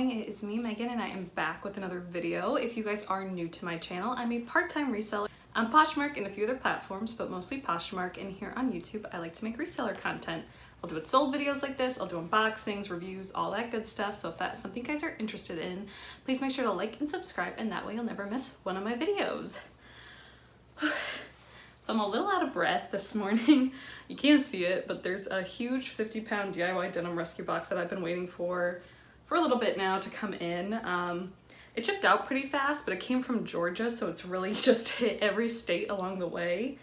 going? It is me, Megan, and I am back with another video. If you guys are new to my channel, I'm a part-time reseller on Poshmark and a few other platforms, but mostly Poshmark, and here on YouTube I like to make reseller content. I'll do sold videos like this, I'll do unboxings, reviews, all that good stuff, so if that's something you guys are interested in, please make sure to like and subscribe, and that way you'll never miss one of my videos. So I'm a little out of breath this morning. You can't see it, but there's a huge 50-pound DIY denim rescue box that I've been waiting for a little bit now to come in. It shipped out pretty fast, but it came from Georgia, so it's really just hit every state along the way.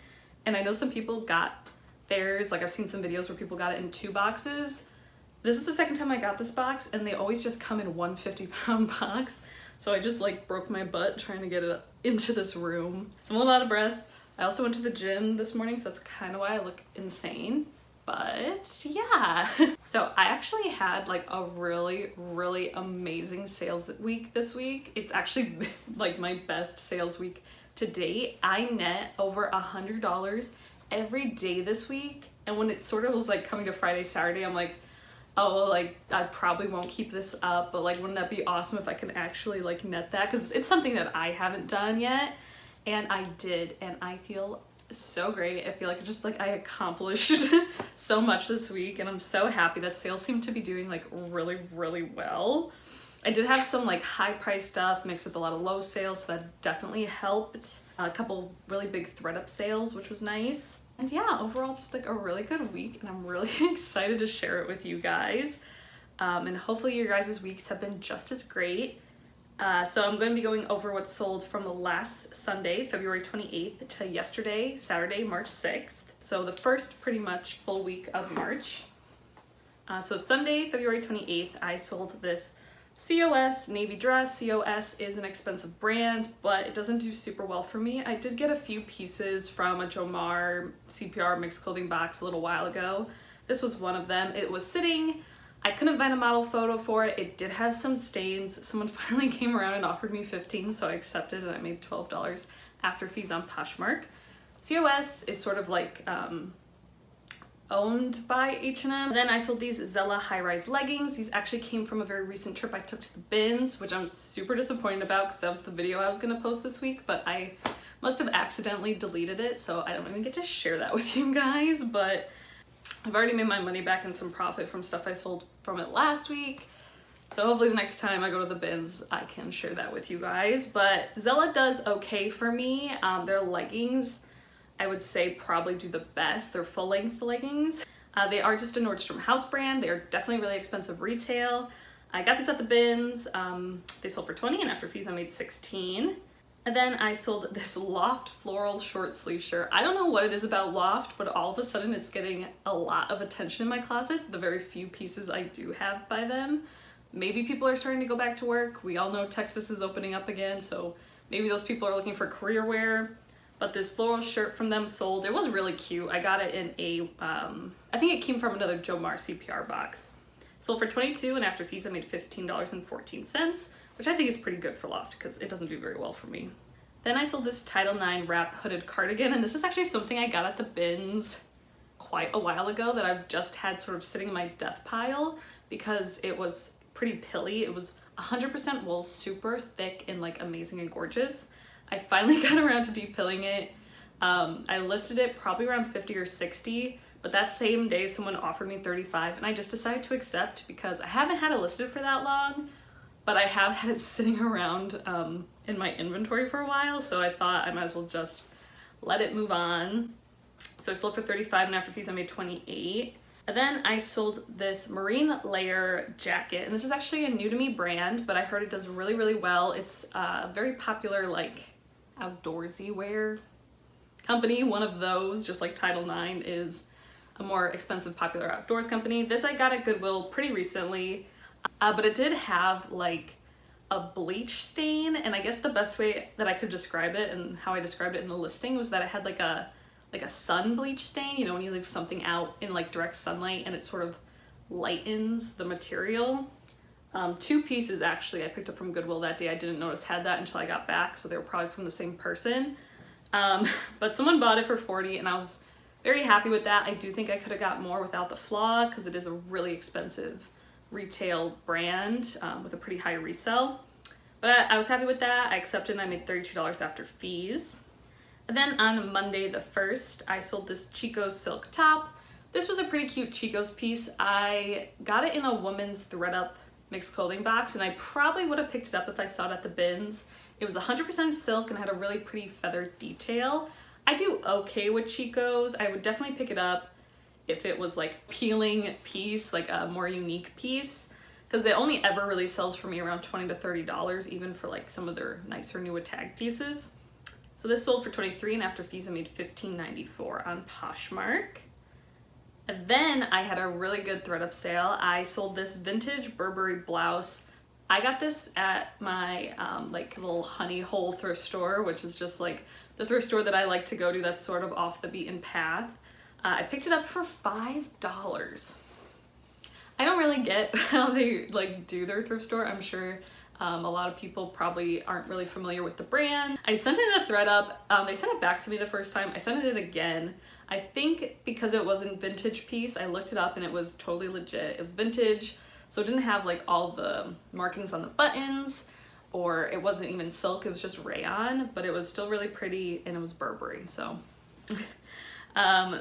And I know some people got theirs, like I've seen some videos where people got it in 2 boxes. This is the second time I got this box, and they always just come in one 50-pound box. So I just like broke my butt trying to get it into this room. So I'm a little out of breath. I also went to the gym this morning, so that's kind of why I look insane, but yeah. So I actually had like a really amazing sales week this week. It's actually like my best sales week to date. I net over $100 every day this week, and when it sort of was like coming to Friday, Saturday, I'm like, oh, like I probably won't keep this up, but like wouldn't that be awesome if I can actually like net that, because it's something that I haven't done yet. And I did, and I feel so great. I feel like I accomplished so much this week, and I'm so happy that sales seem to be doing like really well. I did have some like high price stuff mixed with a lot of low sales, so that definitely helped. A couple really big ThredUP sales, which was nice. And yeah, overall just like a really good week, and I'm really excited to share it with you guys. And hopefully your guys' weeks have been just as great. So I'm going to be going over what sold from the last Sunday, February 28th, to yesterday, Saturday, March 6th. So the first pretty much full week of March. So Sunday, February 28th, I sold this COS navy dress. COS is an expensive brand, but it doesn't do super well for me. I did get a few pieces from a Jomar CPR mixed clothing box a little while ago. This was one of them. It was sitting. I couldn't find a model photo for it. It did have some stains. Someone finally came around and offered me $15, so I accepted, and I made $12 after fees on Poshmark. COS is sort of like owned by H&M. Then I sold these Zella high-rise leggings. These actually came from a very recent trip I took to the bins, which I'm super disappointed about because that was the video I was gonna post this week, but I must have accidentally deleted it, so I don't even get to share that with you guys, but I've already made my money back and some profit from stuff I sold from it last week. So hopefully the next time I go to the bins, I can share that with you guys. But Zella does okay for me. Their leggings, I would say, probably do the best. They're full-length leggings. They are just a Nordstrom house brand. They are definitely really expensive retail. I got these at the bins. They sold for $20, and after fees I made $16. And then I sold this Loft floral short sleeve shirt. I don't know what it is about Loft, but all of a sudden it's getting a lot of attention in my closet, the very few pieces I do have by them. Maybe people are starting to go back to work. We all know Texas is opening up again, so maybe those people are looking for career wear. But this floral shirt from them sold. It was really cute. I got it in a, I think it came from another Jomar CPR box. Sold for $22, and after fees I made $15.14. Which I think is pretty good for Loft because it doesn't do very well for me. Then I sold this Title IX wrap hooded cardigan, and this is actually something I got at the bins quite a while ago that I've just had sort of sitting in my death pile because it was pretty pilly. It was 100% wool, super thick and like amazing and gorgeous. I finally got around to depilling it. I listed it probably around 50 or 60, but that same day someone offered me 35, and I just decided to accept because I haven't had it listed for that long. But I have had it sitting around in my inventory for a while, so I thought I might as well just let it move on. So I sold for 35, and after fees I made 28. And then I sold this marine layer jacket, and this is actually a new to me brand, but I heard it does really well. It's a very popular like outdoorsy wear company, one of those, just like Title IX is a more expensive popular outdoors company. This I got at Goodwill pretty recently. But it did have like a bleach stain, and I guess the best way that I could describe it and how I described it in the listing was that it had like a sun bleach stain, you know, when you leave something out in like direct sunlight and it sort of lightens the material. 2 pieces actually I picked up from Goodwill that day. I didn't notice had that until I got back, so they were probably from the same person. But someone bought it for $40, and I was very happy with that. I do think I could have got more without the flaw because it is a really expensive retail brand with a pretty high resell. But I was happy with that. I accepted and I made $32 after fees. And then on Monday the 1st, I sold this Chico's silk top. This was a pretty cute Chico's piece. I got it in a woman's ThredUP mixed clothing box, and I probably would have picked it up if I saw it at the bins. It was 100% silk and had a really pretty feather detail. I do okay with Chico's. I would definitely pick it up if it was like peeling piece, like a more unique piece, because it only ever really sells for me around $20 to $30, even for like some of their nicer newer tag pieces. So this sold for $23, and after fees I made $15.94 on Poshmark. And then I had a really good ThredUp sale. I sold this vintage Burberry blouse. I got this at my like little honey hole thrift store, which is just like the thrift store that I like to go to that's sort of off the beaten path. I picked it up for $5. I don't really get how they like do their thrift store. I'm sure a lot of people probably aren't really familiar with the brand. I sent it to ThredUp. They sent it back to me the first time. I sent it again. I think because it wasn't vintage piece, I looked it up and it was totally legit. It was vintage, so it didn't have like all the markings on the buttons, or it wasn't even silk, it was just rayon, but it was still really pretty and it was Burberry, so.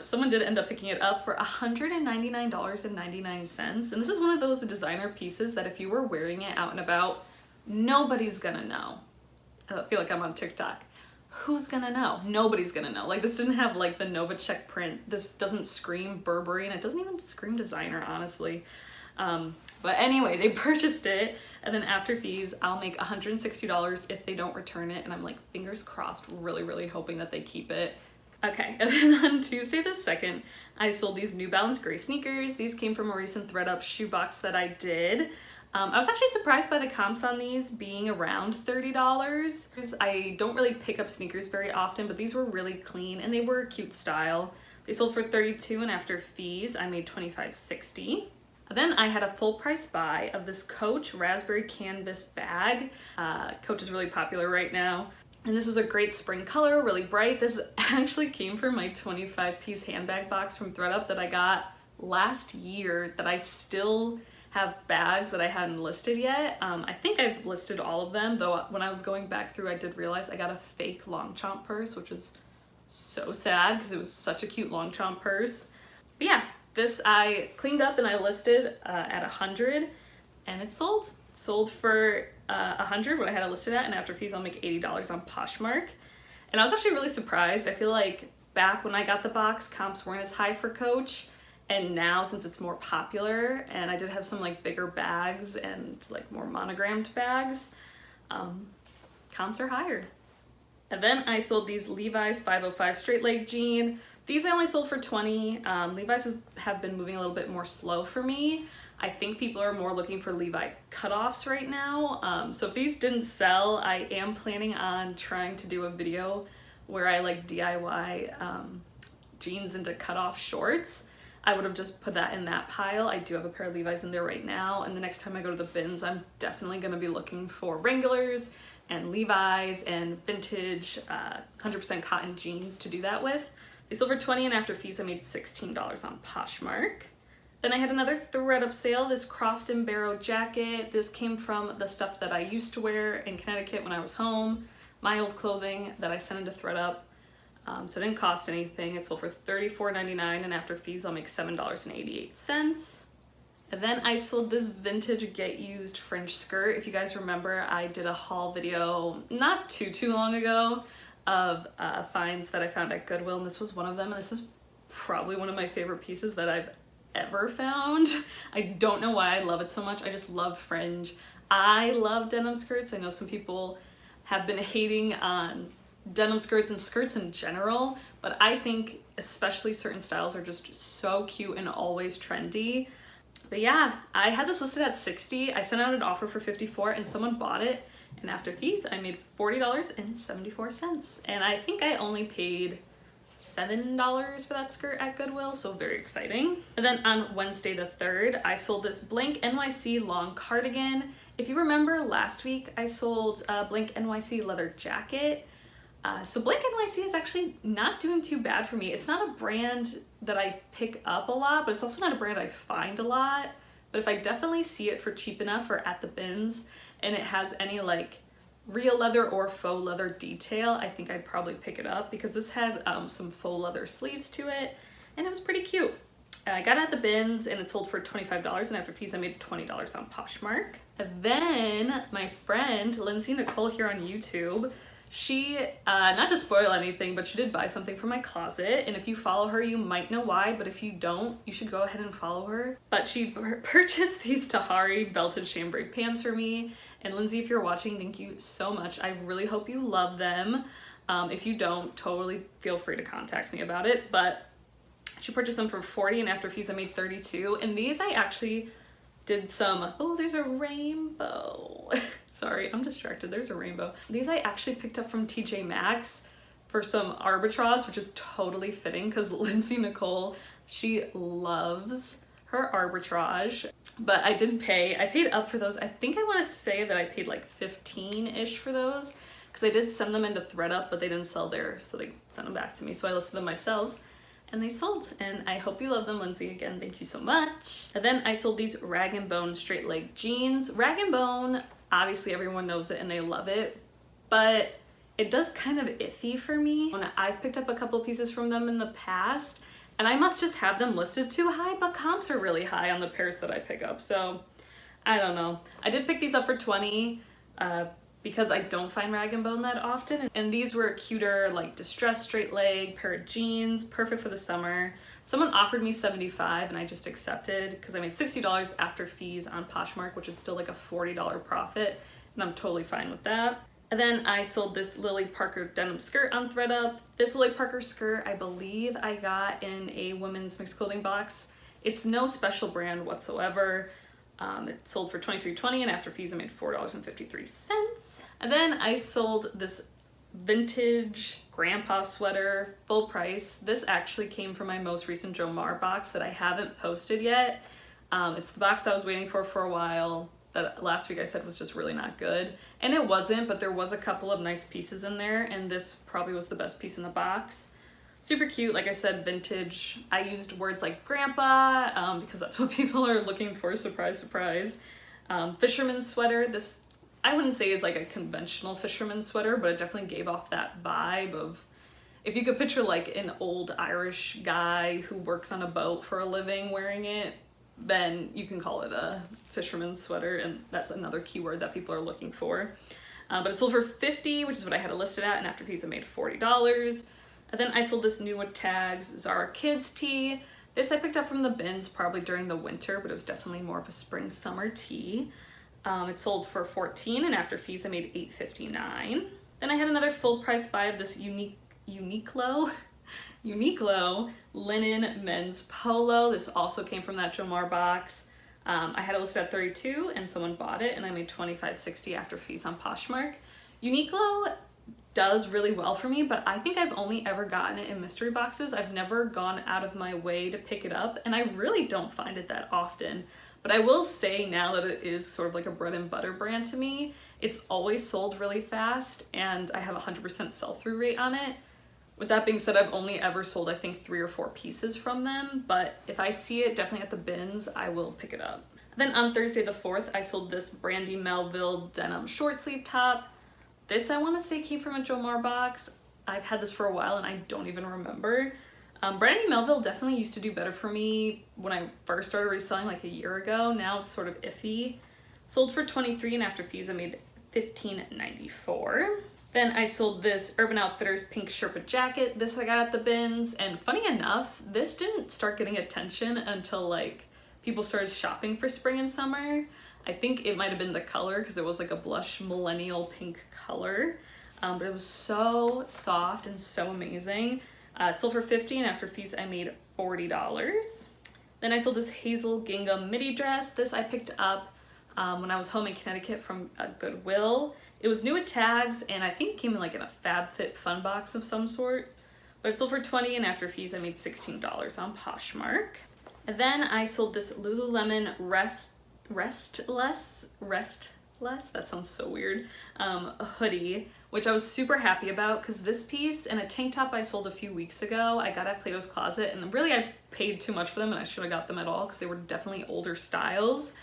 Someone did end up picking it up for $199.99, and this is one of those designer pieces that if you were wearing it out and about, nobody's gonna know. I feel like I'm on TikTok. Who's gonna know? Nobody's gonna know. Like, this didn't have like the Novacek print. This doesn't scream Burberry, and it doesn't even scream designer, honestly. But anyway, they purchased it, and then after fees, I'll make $160 if they don't return it, and I'm like, fingers crossed, really, really hoping that they keep it. Okay, and then on Tuesday the 2nd, I sold these New Balance gray sneakers. These came from a recent ThredUp shoebox that I did. I was actually surprised by the comps on these being around $30. I don't really pick up sneakers very often, but these were really clean and they were a cute style. They sold for $32, and after fees, I made $25.60. Then I had a full price buy of this Coach raspberry canvas bag. Coach is really popular right now. And this was a great spring color, really bright. This actually came from my 25-piece handbag box from ThredUp that I got last year, that I still have bags that I hadn't listed yet. I think I've listed all of them, though when I was going back through, I did realize I got a fake Longchamp purse, which was so sad because it was such a cute Longchamp purse. But yeah, this I cleaned up and I listed at $100, and it sold. Sold for $100 what I had it listed at, and after fees I'll make $80 on Poshmark. And I was actually really surprised. I feel like back when I got the box, comps weren't as high for Coach, and now since it's more popular, and I did have some like bigger bags and like more monogrammed bags, comps are higher. And then I sold these Levi's 505 straight leg jean. These I only sold for $20. Levi's have been moving a little bit more slow for me. I think people are more looking for Levi cutoffs right now. So if these didn't sell, I am planning on trying to do a video where I like DIY jeans into cutoff shorts. I would have just put that in that pile. I do have a pair of Levi's in there right now, and the next time I go to the bins, I'm definitely gonna be looking for Wranglers and Levi's and vintage 100% cotton jeans to do that with. They sold for $20, and after fees I made $16 on Poshmark. Then I had another ThredUp sale, this Croft & Barrow jacket. This came from the stuff that I used to wear in Connecticut when I was home, my old clothing that I sent into ThredUp. So it didn't cost anything. It sold for $34.99, and after fees I'll make $7.88. And then I sold this vintage Get Used fringe skirt. If you guys remember, I did a haul video not too long ago of finds that I found at Goodwill, and this was one of them, and this is probably one of my favorite pieces that I've ever found. I don't know why I love it so much. I just love fringe. I love denim skirts. I know some people have been hating on denim skirts and skirts in general, but I think especially certain styles are just so cute and always trendy. But yeah, I had this listed at $60. I sent out an offer for $54 and someone bought it, and after fees I made $40.74, and I think I only paid $7 for that skirt at Goodwill, so very exciting. And then on Wednesday the 3rd, I sold this Blank NYC long cardigan. If you remember last week, I sold a Blank NYC leather jacket. So Blank NYC is actually not doing too bad for me. It's not a brand that I pick up a lot, but it's also not a brand I find a lot. but if I definitely see it for cheap enough or at the bins and it has any like real leather or faux leather detail, I think I'd probably pick it up, because this had some faux leather sleeves to it and it was pretty cute. I got it at the bins and it sold for $25, and after fees I made $20 on Poshmark. And then my friend Lindsay Nicole here on YouTube, she, not to spoil anything, but she did buy something from my closet, and if you follow her you might know why, but if you don't, you should go ahead and follow her. But she purchased these Tahari belted chambray pants for me, and Lindsay, if you're watching, thank you so much. I really hope you love them. If you don't, totally feel free to contact me about it, but she purchased them for $40, and after fees I made $32, and these I actually did some, oh, there's a rainbow. Sorry, I'm distracted, there's a rainbow. These I actually picked up from TJ Maxx for some arbitrage, which is totally fitting because Lindsay Nicole, she loves her arbitrage. But I did pay, I paid up for those. I think I want to say that I paid like 15-ish for those, because I did send them into ThredUP, but they didn't sell there, so they sent them back to me. So I listed them myself, and they sold, and I hope you love them. Lindsay, again, thank you so much. And then I sold these Rag & Bone straight leg jeans. Rag & Bone, obviously everyone knows it and they love it, but it does kind of iffy for me. I've picked up a couple pieces from them in the past, and I must just have them listed too high, but comps are really high on the pairs that I pick up, so I don't know. I did pick these up for $20, because I don't find Rag & Bone that often. And these were a cuter, like distressed straight leg pair of jeans, perfect for the summer. Someone offered me $75 and I just accepted, because I made $60 after fees on Poshmark, which is still like a $40 profit, and I'm totally fine with that. And then I sold this Lily Parker denim skirt on ThredUP. This Lily Parker skirt, I believe I got in a women's mixed clothing box. It's no special brand whatsoever. It sold for $23.20, and after fees I made $4.53. And then I sold this vintage grandpa sweater, full price. This actually came from my most recent Jomar box that I haven't posted yet. It's the box I was waiting for a while, that last week I said was just really not good. And it wasn't, but there was a couple of nice pieces in there, and this probably was the best piece in the box. Super cute, like I said, vintage. I used words like grandpa, because that's what people are looking for, surprise, surprise. Fisherman's sweater. This, I wouldn't say is like a conventional fisherman's sweater, but it definitely gave off that vibe of, if you could picture like an old Irish guy who works on a boat for a living wearing it, then you can call it a fisherman's sweater, and that's another keyword that people are looking for. But it sold for $50, which is what I had it listed at, and after fees I made $40. And then I sold this new with tags Zara Kids tee. This I picked up from the bins probably during the winter, but it was definitely more of a spring summer tee. It sold for $14, and after fees I made $8.59. Then I had another full price buy of this Uniqlo linen men's polo. This also came from that Jomar box. I had it listed at $32, and someone bought it, and I made $25.60 after fees on Poshmark. Uniqlo does really well for me, but I think I've only ever gotten it in mystery boxes. I've never gone out of my way to pick it up, and I really don't find it that often. But I will say now that it is sort of like a bread and butter brand to me, it's always sold really fast, and I have a 100% sell-through rate on it. With that being said, I've only ever sold, I think, 3 or 4 pieces from them, but if I see it definitely at the bins, I will pick it up. Then on Thursday the 4th, I sold this Brandy Melville denim short sleeve top. This I want to say came from a Jomar box. I've had this for a while and I don't even remember. Brandy Melville definitely used to do better for me when I first started reselling like a year ago. Now it's sort of iffy. Sold for $23, and after fees I made $15.94. Then I sold this Urban Outfitters pink Sherpa jacket. This I got at the bins, and funny enough, this didn't start getting attention until like people started shopping for spring and summer. I think it might have been the color, because it was like a blush millennial pink color, but it was so soft and so amazing. It sold for $50, and after fees I made $40. Then I sold this hazel gingham midi dress. This I picked up when I was home in Connecticut from Goodwill. It was new with tags, and I think it came in like in a FabFitFun box of some sort, but it sold for $20, and after fees I made $16 on Poshmark. And then I sold this Lululemon Restless, that sounds so weird, a hoodie, which I was super happy about because this piece and a tank top I sold a few weeks ago, I got at Plato's Closet, and really I paid too much for them and I should have got them at all because they were definitely older styles.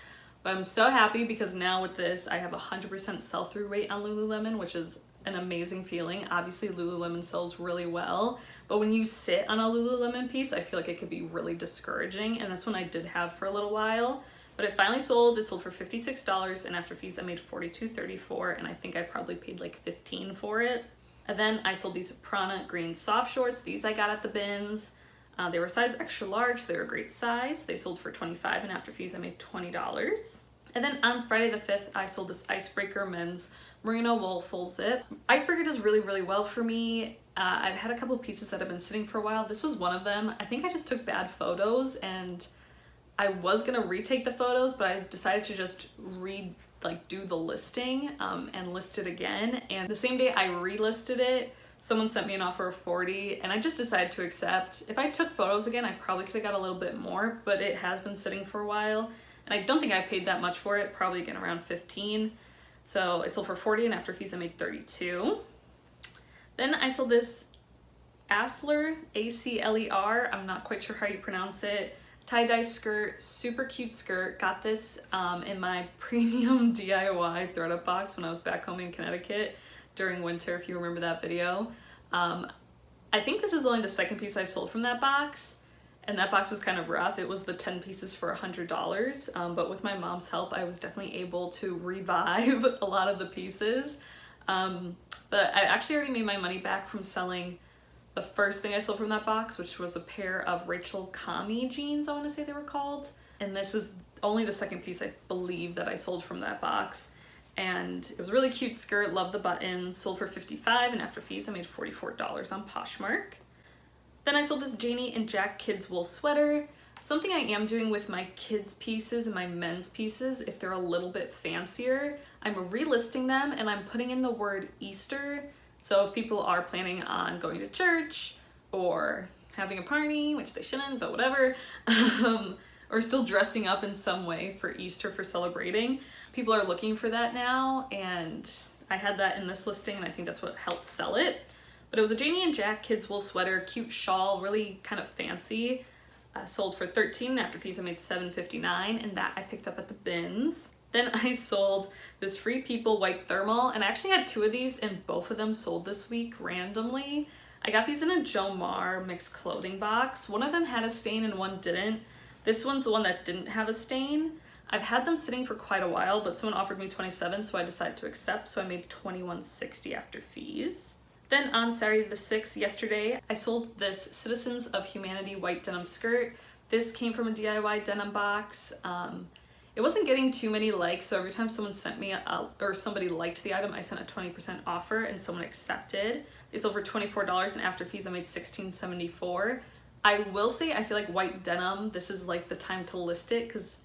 But I'm so happy because now with this, I have 100% sell-through rate on Lululemon, which is an amazing feeling. Obviously Lululemon sells really well, but when you sit on a Lululemon piece, I feel like it could be really discouraging, and this one I did have for a little while. But it finally sold. It sold for $56, and after fees I made $42.34, and I think I probably paid like $15 for it. And then I sold these Prana green soft shorts. These I got at the bins. They were size extra large, so they were a great size. They sold for $25, and after fees I made $20. And then on Friday the 5th, I sold this Icebreaker men's merino wool full zip. Icebreaker does really, really well for me. I've had a couple pieces that have been sitting for a while. This was one of them. I think I just took bad photos, and I was gonna retake the photos, but I decided to just do the listing and list it again. And the same day I relisted it, someone sent me an offer of $40, and I just decided to accept. If I took photos again, I probably could have got a little bit more, but it has been sitting for a while, and I don't think I paid that much for it, probably again around $15. So it sold for $40, and after fees I made $32. Then I sold this Acler, A-C-L-E-R, I'm not quite sure how you pronounce it, tie-dye skirt, super cute skirt. Got this in my premium DIY ThredUP box when I was back home in Connecticut during winter, if you remember that video. I think this is only the second piece I've sold from that box, and that box was kind of rough. It was the 10 pieces for $100, but with my mom's help, I was definitely able to revive a lot of the pieces. But I actually already made my money back from selling the first thing I sold from that box, which was a pair of Rachel Kami jeans, I want to say they were called. And this is only the second piece I believe that I sold from that box. And it was a really cute skirt, love the buttons, sold for $55, and after fees I made $44 on Poshmark. Then I sold this Janie and Jack kids wool sweater. Something I am doing with my kids pieces and my men's pieces, if they're a little bit fancier, I'm relisting them and I'm putting in the word Easter. So if people are planning on going to church or having a party, which they shouldn't, but whatever, or still dressing up in some way for Easter for celebrating, people are looking for that now, and I had that in this listing, and I think that's what helped sell it. But it was a Janie and Jack kids wool sweater, cute shawl, really kind of fancy. Sold for $13, and after fees I made $7.59, and that I picked up at the bins. Then I sold this Free People white thermal, and I actually had two of these, and both of them sold this week randomly. I got these in a Jo Mar mixed clothing box. One of them had a stain and one didn't. This one's the one that didn't have a stain. I've had them sitting for quite a while, but someone offered me $27, so I decided to accept, so I made $21.60 after fees. Then on Saturday the 6th, yesterday, I sold this Citizens of Humanity white denim skirt. This came from a DIY denim box. It wasn't getting too many likes, so every time someone sent me or somebody liked the item, I sent a 20% offer and someone accepted. They sold for $24, and after fees I made $16.74. I will say I feel like white denim, this is like the time to list it, because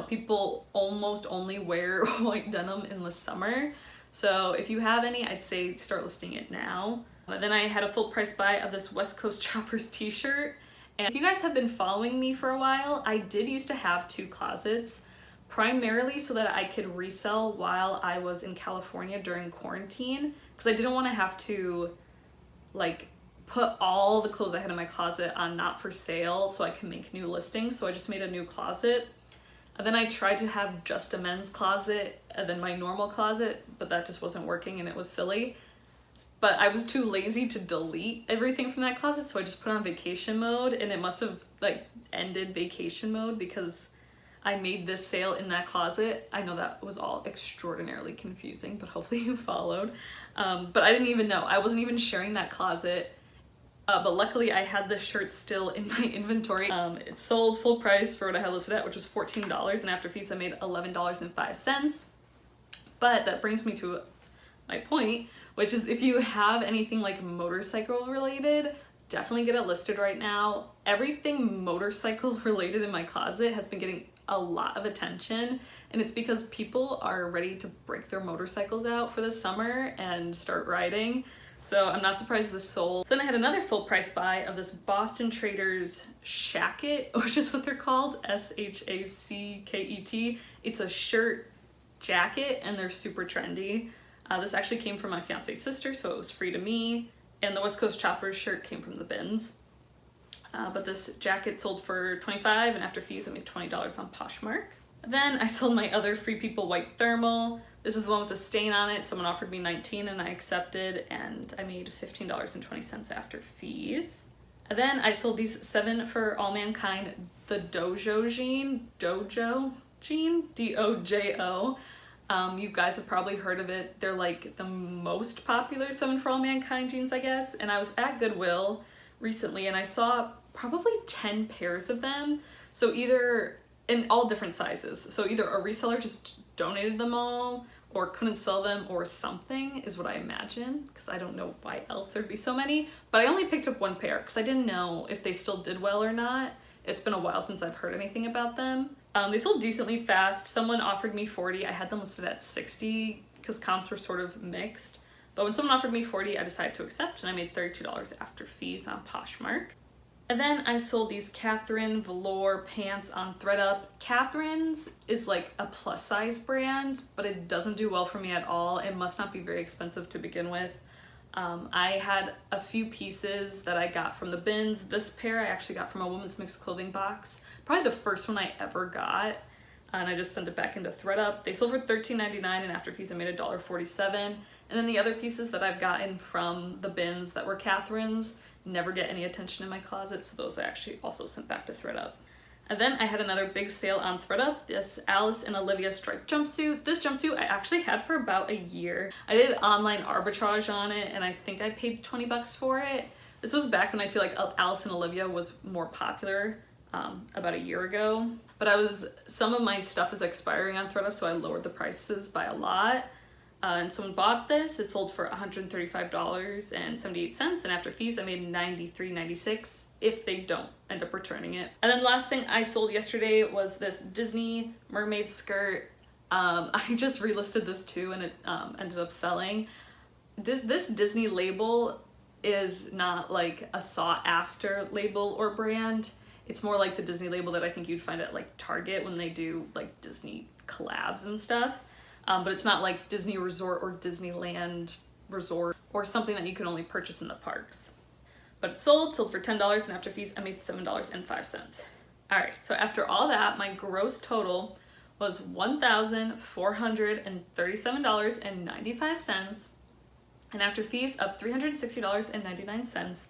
people almost only wear white denim in the summer. So if you have any, I'd say start listing it now. Then I had a full price buy of this West Coast Choppers t-shirt. And if you guys have been following me for a while, I did used to have two closets, primarily so that I could resell while I was in California during quarantine, because I didn't want to have to put all the clothes I had in my closet on not for sale so I can make new listings. So I just made a new closet. And then I tried to have just a men's closet and then my normal closet, but that just wasn't working and it was silly. But I was too lazy to delete everything from that closet, so I just put on vacation mode, and it must have ended vacation mode because I made this sale in that closet. I know that was all extraordinarily confusing, but hopefully you followed. But I didn't even know. I wasn't even sharing that closet. But luckily I had this shirt still in my inventory. It sold full price for what I had listed at, which was $14, and after fees I made $11.05. But that brings me to my point, which is if you have anything like motorcycle related, definitely get it listed right now. Everything motorcycle related in my closet has been getting a lot of attention, and it's because people are ready to break their motorcycles out for the summer and start riding. So I'm not surprised this sold. So then I had another full price buy of this Boston Traders Shacket, which is what they're called, S-H-A-C-K-E-T. It's a shirt jacket and they're super trendy. This actually came from my fiance's sister, so it was free to me. And the West Coast Choppers shirt came from the bins. But this jacket sold for $25, and after fees I made $20 on Poshmark. Then I sold my other Free People white thermal. This is the one with the stain on it. Someone offered me $19 and I accepted, and I made $15.20 after fees. And then I sold these 7 for All Mankind, the Dojo jean, D-O-J-O. You guys have probably heard of it. They're like the most popular 7 for All Mankind jeans, I guess. And I was at Goodwill recently and I saw probably 10 pairs of them. So either in all different sizes. So either a reseller just donated them all or couldn't sell them or something is what I imagine, because I don't know why else there'd be so many. But I only picked up 1 pair because I didn't know if they still did well or not. It's been a while since I've heard anything about them. They sold decently fast. Someone offered me 40. I had them listed at 60 because comps were sort of mixed. But when someone offered me 40, I decided to accept, and I made $32 after fees on Poshmark. And then I sold these Catherine velour pants on ThredUP. Catherine's is like a plus size brand, but it doesn't do well for me at all. It must not be very expensive to begin with. I had a few pieces that I got from the bins. This pair I actually got from a women's mixed clothing box. Probably the first one I ever got. And I just sent it back into ThredUP. They sold for $13.99 and after fees I made $1.47. And then the other pieces that I've gotten from the bins that were Catherine's never get any attention in my closet, so those I actually also sent back to ThredUP. And then I had another big sale on ThredUp, this Alice and Olivia striped jumpsuit. This jumpsuit I actually had for about a year. I did online arbitrage on it and I think I paid 20 bucks for it. This was back when I feel like Alice and Olivia was more popular, about a year ago. But some of my stuff is expiring on ThredUp, so I lowered the prices by a lot. And someone bought this. It sold for $135.78, and after fees I made $93.96 if they don't end up returning it. And then the last thing I sold yesterday was this Disney mermaid skirt. I just relisted this too, and it ended up selling. This Disney label is not like a sought after label or brand. It's more like the Disney label that I think you'd find at like Target when they do like Disney collabs and stuff. But it's not like Disney Resort or Disneyland Resort or something that you can only purchase in the parks. But it sold for $10, and after fees I made $7.05. All right, so after all that, my gross total was $1,437.95, and after fees of $360.99,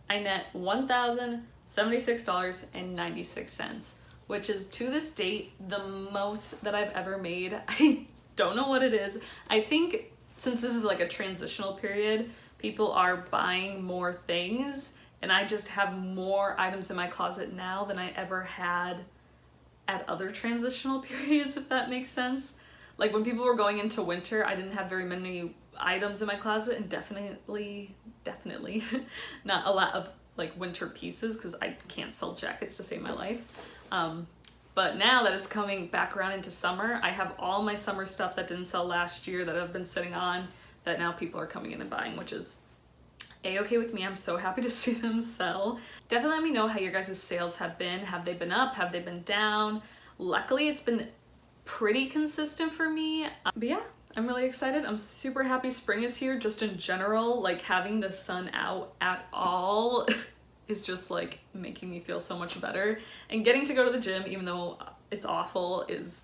I net $1,076.96, which is to this date the most that I've ever made. I don't know what it is. I think since this is like a transitional period, people are buying more things, and I just have more items in my closet now than I ever had at other transitional periods, if that makes sense. Like when people were going into winter, I didn't have very many items in my closet, and definitely not a lot of like winter pieces because I can't sell jackets to save my life. But now that it's coming back around into summer, I have all my summer stuff that didn't sell last year that I've been sitting on that now people are coming in and buying, which is a-okay with me. I'm so happy to see them sell. Definitely let me know how your guys' sales have been. Have they been up? Have they been down? Luckily, it's been pretty consistent for me. But yeah, I'm really excited. I'm super happy spring is here just in general. Like having the sun out at all is just like making me feel so much better, and getting to go to the gym even though it's awful is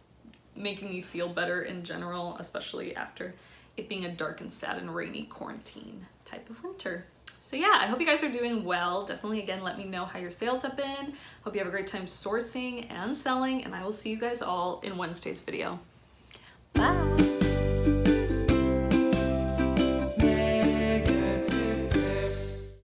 making me feel better in general, especially after it being a dark and sad and rainy quarantine type of winter. So yeah, I hope you guys are doing well. Definitely again let me know how your sales have been. Hope you have a great time sourcing and selling, and I will see you guys all in Wednesday's video. Bye.